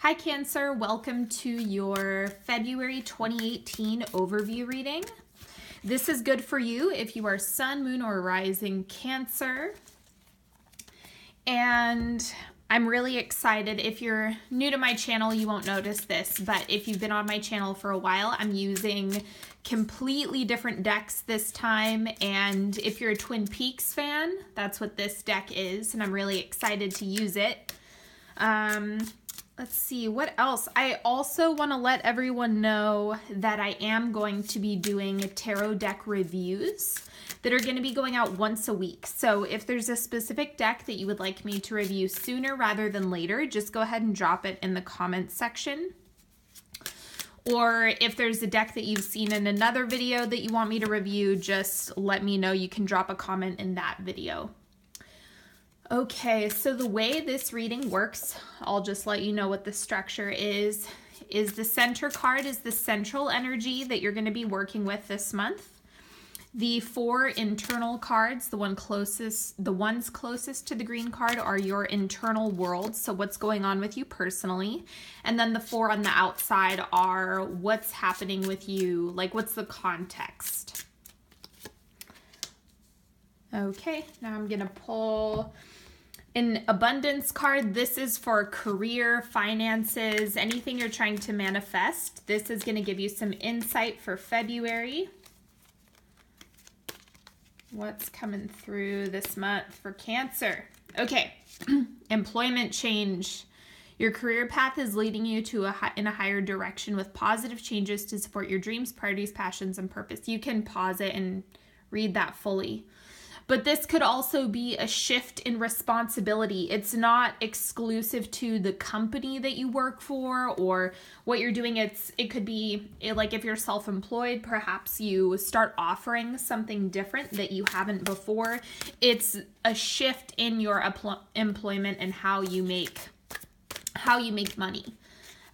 Hi Cancer, welcome to your February 2018 overview reading. This is good for you if you are Sun, Moon, or Rising Cancer. And I'm really excited. If you're new to my channel, you won't notice this, but if you've been on my channel for a while, I'm using completely different decks this time. And if you're a Twin Peaks fan, that's what this deck is, and I'm really excited to use it. Let's see, what else? I also want to let everyone know that I am going to be doing tarot deck reviews that are going to be going out once a week. So if there's a specific deck that you would like me to review sooner rather than later, just go ahead and drop it in the comments section. Or if there's a deck that you've seen in another video that you want me to review, just let me know. You can drop a comment in that video. Okay, so the way this reading works, I'll just let you know what the structure is the center card is the central energy that you're going to be working with this month. The four internal cards, the ones closest to the green card, are your internal world, so what's going on with you personally. And then the four on the outside are what's happening with you, like what's the context. Okay, now I'm going to pull an abundance card. This is for career, finances, anything you're trying to manifest. This is going to give you some insight for February. What's coming through this month for Cancer? Okay, employment change. Your career path is leading you to in a higher direction with positive changes to support your dreams, priorities, passions, and purpose. You can pause it and read that fully. But this could also be a shift in responsibility. It's not exclusive to the company that you work for or what you're doing. It could be like if you're self-employed, perhaps you start offering something different that you haven't before. It's a shift in your employment and how you make money.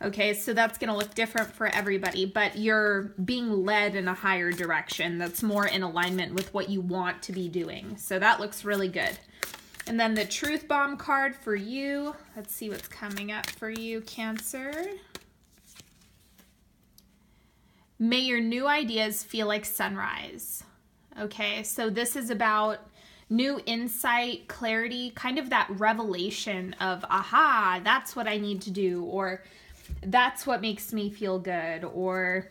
Okay, so that's going to look different for everybody, but you're being led in a higher direction that's more in alignment with what you want to be doing. So that looks really good. And then the Truth Bomb card for you. Let's see what's coming up for you, Cancer. May your new ideas feel like sunrise. Okay, so this is about new insight, clarity, kind of that revelation of, aha, that's what I need to do, or that's what makes me feel good, or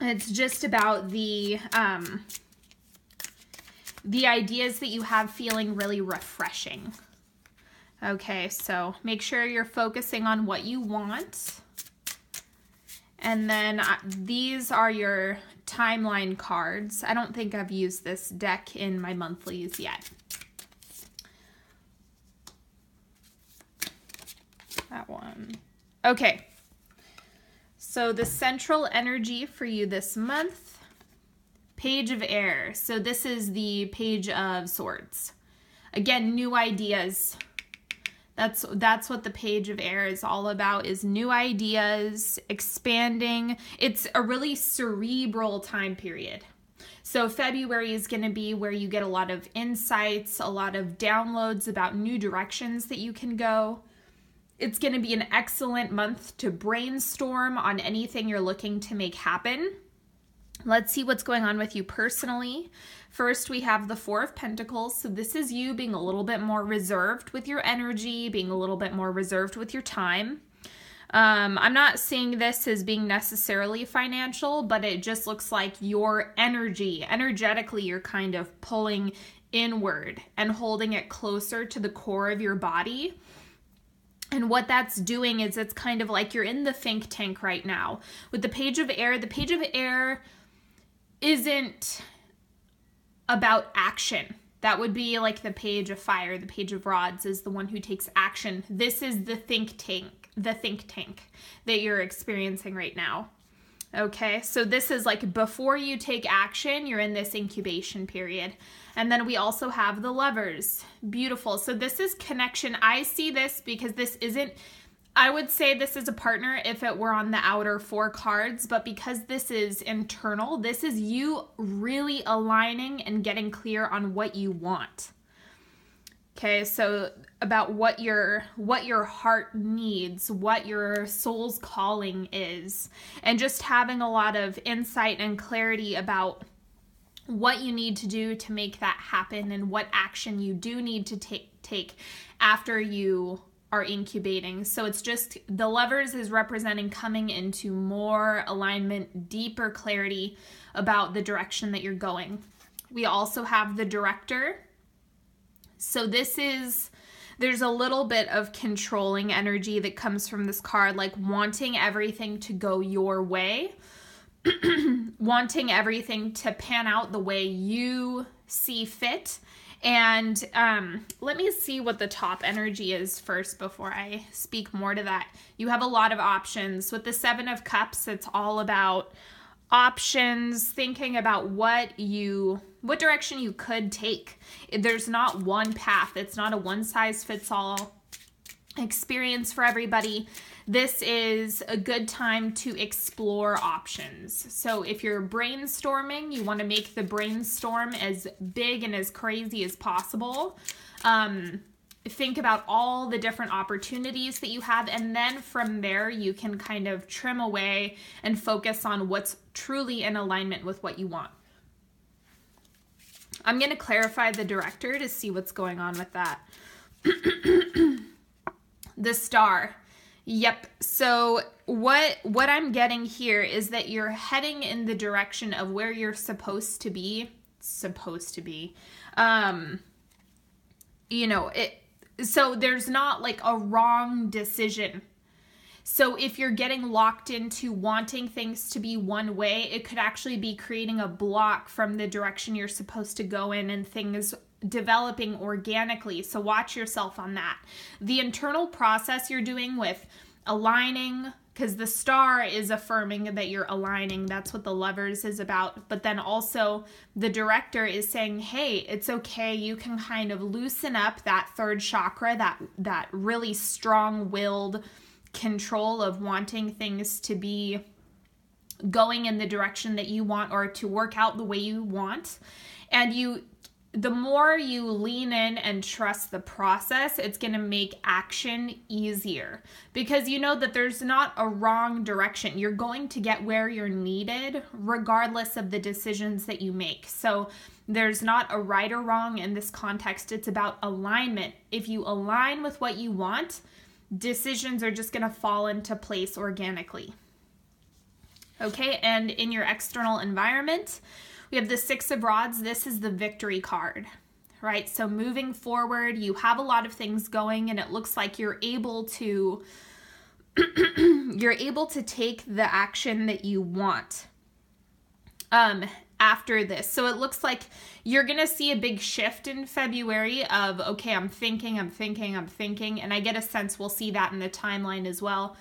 it's just about the ideas that you have feeling really refreshing. Okay, so make sure you're focusing on what you want. And then these are your timeline cards. I don't think I've used this deck in my monthlies yet. That one. Okay. So the central energy for you this month, Page of Air. So this is the Page of Swords. Again, new ideas. That's what the Page of Air is all about, is new ideas, expanding. It's a really cerebral time period. So February is going to be where you get a lot of insights, a lot of downloads about new directions that you can go. It's going to be an excellent month to brainstorm on anything you're looking to make happen. Let's see what's going on with you personally. First, we have the Four of Pentacles. So this is you being a little bit more reserved with your energy, being a little bit more reserved with your time. I'm not seeing this as being necessarily financial, but it just looks like your energetically, you're kind of pulling inward and holding it closer to the core of your body. And what that's doing is it's kind of like you're in the think tank right now. With the Page of Air, the Page of Air isn't about action. That would be like the Page of Fire. The Page of Rods is the one who takes action. This is the think tank that you're experiencing right now. Okay, so this is like before you take action, you're in this incubation period. And then we also have the Lovers. Beautiful. So this is connection. I see this because this isn't, I would say this is a partner if it were on the outer four cards, but because this is internal, this is you really aligning and getting clear on what you want. Okay, so about what your heart needs, what your soul's calling is, and just having a lot of insight and clarity about what you need to do to make that happen and what action you do need to take after you are incubating. So it's just the Lovers is representing coming into more alignment, deeper clarity about the direction that you're going. We also have the Director. So there's a little bit of controlling energy that comes from this card, like wanting everything to go your way, wanting everything to pan out the way you see fit. And let me see what the top energy is first before I speak more to that. You have a lot of options. With the Seven of Cups, it's all about options, thinking about what direction you could take. There's not one path. It's not a one-size-fits-all experience for everybody. This is a good time to explore options. So if you're brainstorming, you want to make the brainstorm as big and as crazy as possible. Think about all the different opportunities that you have, and then from there you can kind of trim away and focus on what's truly in alignment with what you want. I'm going to clarify the Director to see what's going on with that. The Star. Yep. So what I'm getting here is that you're heading in the direction of where you're supposed to be. So there's not like a wrong decision. So if you're getting locked into wanting things to be one way, it could actually be creating a block from the direction you're supposed to go in and things developing organically. So watch yourself on that. The internal process you're doing with aligning, because the Star is affirming that you're aligning. That's what the Lovers is about. But then also the Director is saying, hey, it's okay. You can kind of loosen up that third chakra, that really strong-willed control of wanting things to be going in the direction that you want or to work out the way you want. And the more you lean in and trust the process, it's going to make action easier, because you know that there's not a wrong direction. You're going to get where you're needed regardless of the decisions that you make. So there's not a right or wrong in this context. It's about alignment. If you align with what you want, decisions are just going to fall into place organically. Okay, and in your external environment, we have the Six of Rods. This is the Victory card, right? So moving forward, you have a lot of things going, and it looks like you're able to take the action that you want after this. So it looks like you're going to see a big shift in February of, okay, I'm thinking, and I get a sense we'll see that in the timeline as well.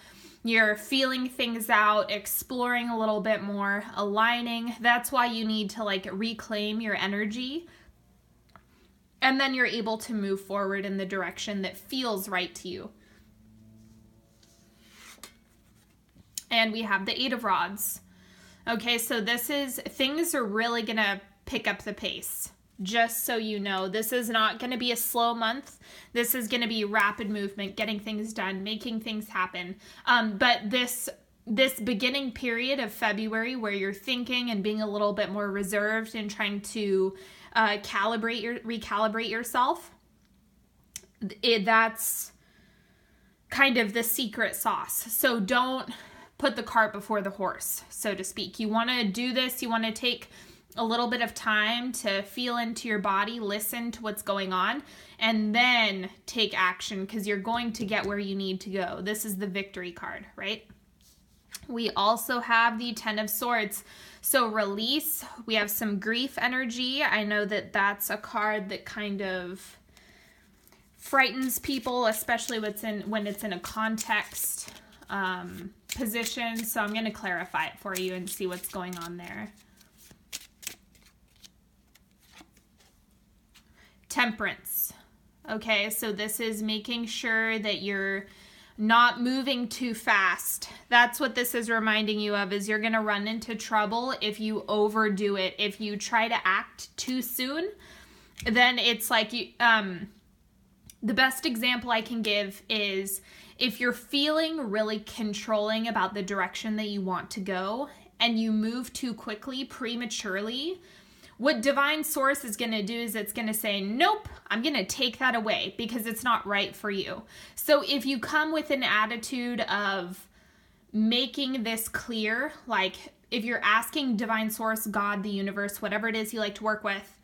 You're feeling things out, exploring a little bit more, aligning. That's why you need to like reclaim your energy. And then you're able to move forward in the direction that feels right to you. And we have the Eight of Rods. Okay, so things are really going to pick up the pace. Just so you know, this is not going to be a slow month. This is going to be rapid movement, getting things done, making things happen. But this beginning period of February where you're thinking and being a little bit more reserved and trying to recalibrate yourself, that's kind of the secret sauce. So don't put the cart before the horse, so to speak. You want to do this. You want to take a little bit of time to feel into your body, listen to what's going on, and then take action, because you're going to get where you need to go. This is the Victory card, right? We also have the Ten of Swords. So release, we have some grief energy. I know that that's a card that kind of frightens people, especially when it's in a context position. So I'm going to clarify it for you and see what's going on there. Temperance. Okay, so this is making sure that you're not moving too fast. That's what this is reminding you of, is you're going to run into trouble if you overdo it. If you try to act too soon, then it's like The best example I can give is if you're feeling really controlling about the direction that you want to go and you move too quickly, prematurely, what divine source is going to do is it's going to say, nope, I'm going to take that away because it's not right for you. So if you come with an attitude of making this clear, like if you're asking divine source, God, the universe, whatever it is you like to work with,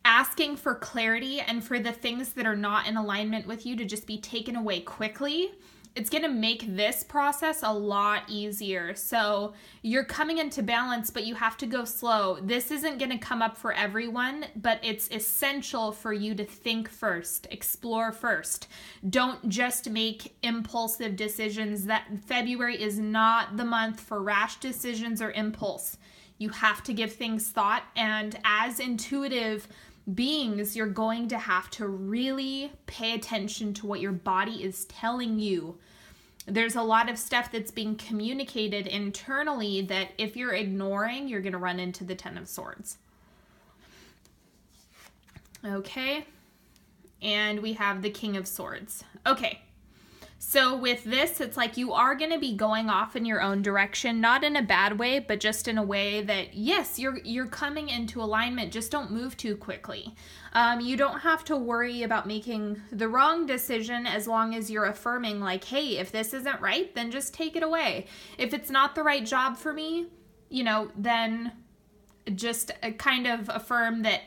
asking for clarity and for the things that are not in alignment with you to just be taken away quickly, it's going to make this process a lot easier. So you're coming into balance, but you have to go slow. This isn't going to come up for everyone, but it's essential for you to think first, explore first. Don't just make impulsive decisions. That February is not the month for rash decisions or impulse. You have to give things thought, and as intuitive beings, you're going to have to really pay attention to what your body is telling you. There's a lot of stuff that's being communicated internally that if you're ignoring, you're going to run into the Ten of Swords. Okay, and we have the King of Swords. Okay, so with this, it's like you are going to be going off in your own direction, not in a bad way, but just in a way that, yes, you're coming into alignment. Just don't move too quickly. You don't have to worry about making the wrong decision as long as you're affirming like, hey, if this isn't right, then just take it away. If it's not the right job for me, then just kind of affirm that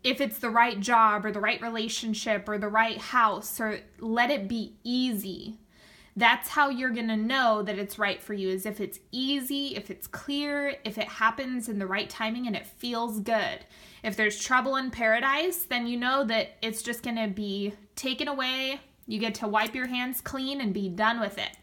if it's the right job or the right relationship or the right house, or let it be easy. That's how you're going to know that it's right for you, is if it's easy, if it's clear, if it happens in the right timing and it feels good. If there's trouble in paradise, then you know that it's just going to be taken away. You get to wipe your hands clean and be done with it.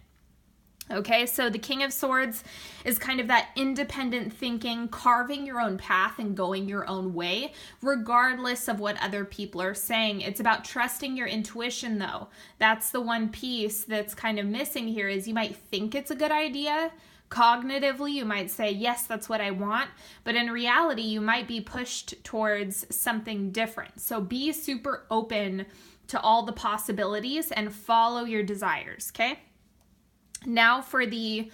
Okay, so the King of Swords is kind of that independent thinking, carving your own path and going your own way, regardless of what other people are saying. It's about trusting your intuition, though. That's the one piece that's kind of missing here, is you might think it's a good idea. Cognitively, you might say, yes, that's what I want. But in reality, you might be pushed towards something different. So be super open to all the possibilities and follow your desires, okay? Now for the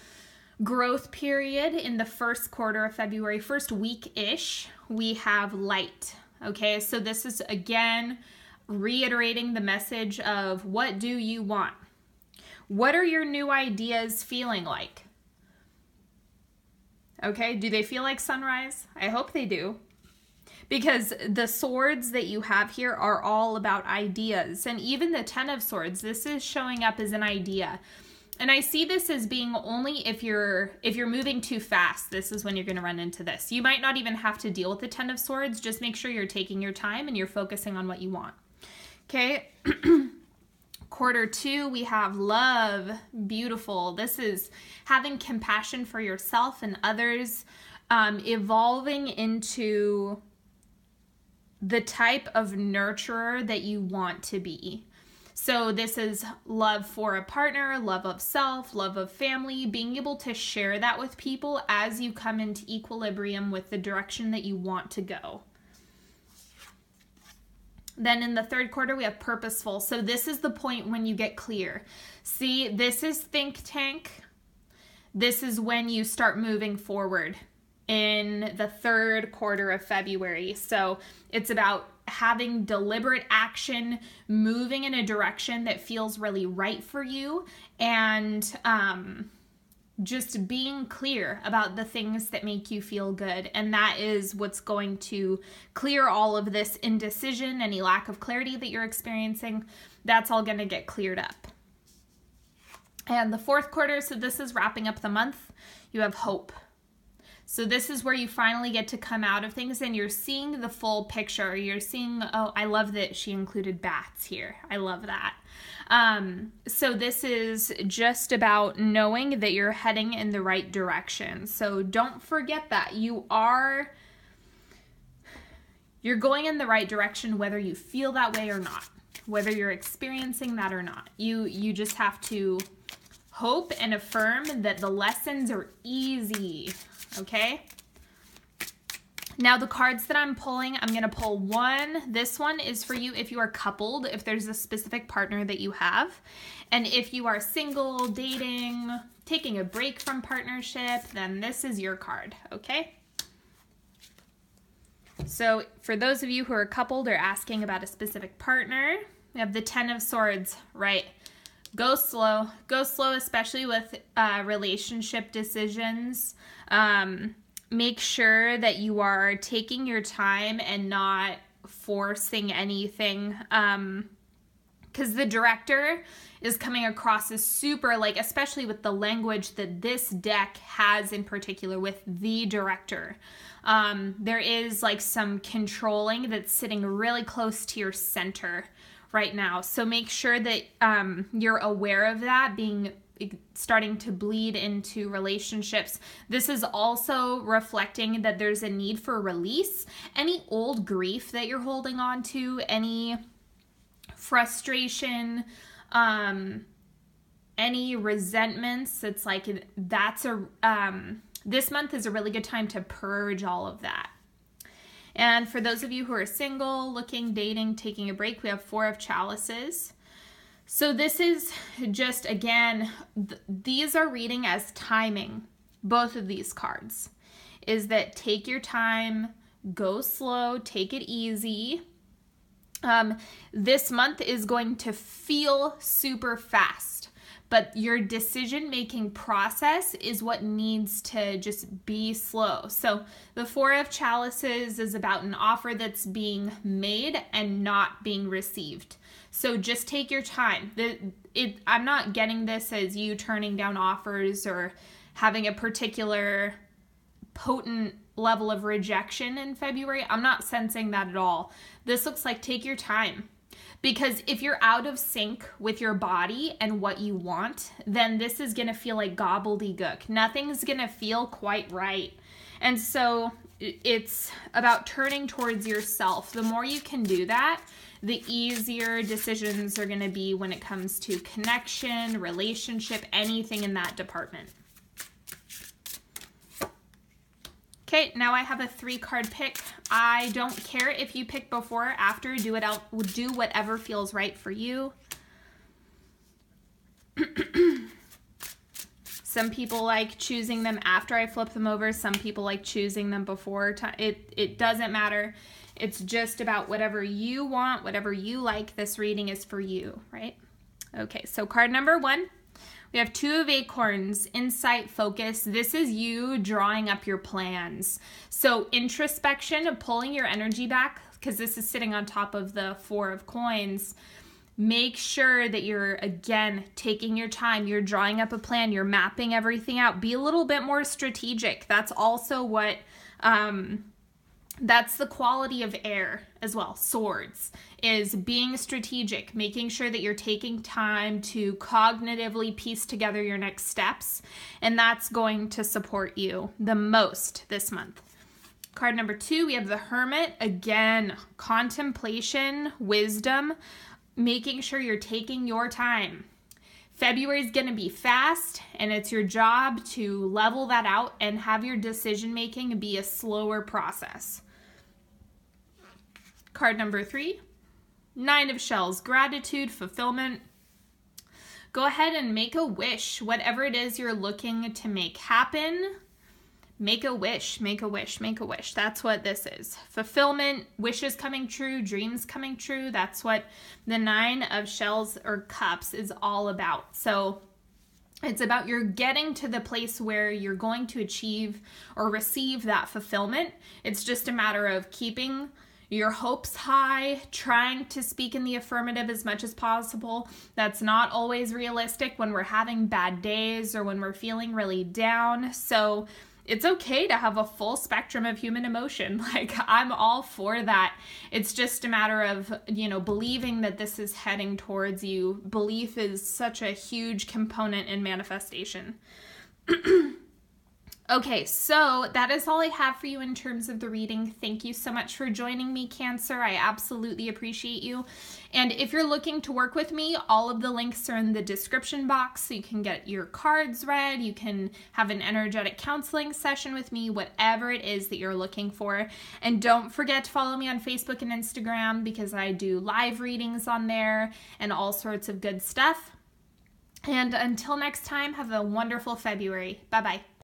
growth period in the first quarter of February, first week-ish, we have light. Okay, so this is again reiterating the message of what do you want? What are your new ideas feeling like? Okay, do they feel like sunrise? I hope they do. Because the swords that you have here are all about ideas. And even the Ten of Swords, this is showing up as an idea. And I see this as being only if you're moving too fast, this is when you're going to run into this. You might not even have to deal with the Ten of Swords. Just make sure you're taking your time and you're focusing on what you want. Okay. Quarter 2, we have love. Beautiful. This is having compassion for yourself and others, evolving into the type of nurturer that you want to be. So this is love for a partner, love of self, love of family, being able to share that with people as you come into equilibrium with the direction that you want to go. Then in the third quarter, we have purposeful. So this is the point when you get clear. See, this is think tank. This is when you start moving forward in the third quarter of February. So it's about having deliberate action, moving in a direction that feels really right for you, and just being clear about the things that make you feel good. And that is what's going to clear all of this indecision, any lack of clarity that you're experiencing. That's all going to get cleared up. And the fourth quarter, so this is wrapping up the month, you have hope. So this is where you finally get to come out of things and you're seeing the full picture. You're seeing, oh, I love that she included bats here. I love that. So this is just about knowing that you're heading in the right direction. So don't forget that you're going in the right direction, whether you feel that way or not, whether you're experiencing that or not. You just have to hope and affirm that the lessons are easy. Okay? Now the cards that I'm pulling, I'm going to pull one. This one is for you if you are coupled, if there's a specific partner that you have. And if you are single, dating, taking a break from partnership, then this is your card, okay? So for those of you who are coupled or asking about a specific partner, we have the 10 of Swords, right? Go slow, especially with relationship decisions. Make sure that you are taking your time and not forcing anything. Because the director is coming across as super, like, especially with the language that this deck has in particular with the director. There is like some controlling that's sitting really close to your center right now. So make sure that you're aware of that starting to bleed into relationships. This is also reflecting that there's a need for release. Any old grief that you're holding on to, any frustration, any resentments, it's like this month is a really good time to purge all of that. And for those of you who are single, looking, dating, taking a break, we have 4 of Chalices. So this is just, again, these are reading as timing, both of these cards, is that take your time, go slow, take it easy. This month is going to feel super fast, but your decision-making process is what needs to just be slow. So the 4 of Chalices is about an offer that's being made and not being received. So just take your time. I'm not getting this as you turning down offers or having a particular potent level of rejection in February. I'm not sensing that at all. This looks like take your time. Because if you're out of sync with your body and what you want, then this is going to feel like gobbledygook. Nothing's going to feel quite right. And so it's about turning towards yourself. The more you can do that, the easier decisions are going to be when it comes to connection, relationship, anything in that department. Okay, now I have a 3-card pick. I don't care if you pick before or after. Do whatever feels right for you. Some people like choosing them after I flip them over. Some people like choosing them before. It doesn't matter. It's just about whatever you want, whatever you like. This reading is for you, right? Okay, so card number 1. We have 2 of Acorns, insight, focus. This is you drawing up your plans. So introspection, pulling your energy back, because this is sitting on top of the 4 of Coins. Make sure that you're, again, taking your time. You're drawing up a plan. You're mapping everything out. Be a little bit more strategic. That's also what... that's the quality of air as well. Swords is being strategic, making sure that you're taking time to cognitively piece together your next steps, and that's going to support you the most this month. Card number 2, we have the Hermit. Again, contemplation, wisdom, making sure you're taking your time. February is going to be fast, and it's your job to level that out and have your decision making be a slower process. Card number 3, 9 of Shells, gratitude, fulfillment. Go ahead and make a wish. Whatever it is you're looking to make happen, make a wish, make a wish, make a wish. That's what this is. Fulfillment, wishes coming true, dreams coming true. That's what the 9 of Shells or Cups is all about. So it's about you're getting to the place where you're going to achieve or receive that fulfillment. It's just a matter of keeping your hopes high, trying to speak in the affirmative as much as possible. That's not always realistic when we're having bad days or when we're feeling really down. So it's okay to have a full spectrum of human emotion. Like, I'm all for that. It's just a matter of, believing that this is heading towards you. Belief is such a huge component in manifestation. Okay, so that is all I have for you in terms of the reading. Thank you so much for joining me, Cancer. I absolutely appreciate you. And if you're looking to work with me, all of the links are in the description box, so you can get your cards read, you can have an energetic counseling session with me, whatever it is that you're looking for. And don't forget to follow me on Facebook and Instagram, because I do live readings on there and all sorts of good stuff. And until next time, have a wonderful February. Bye-bye.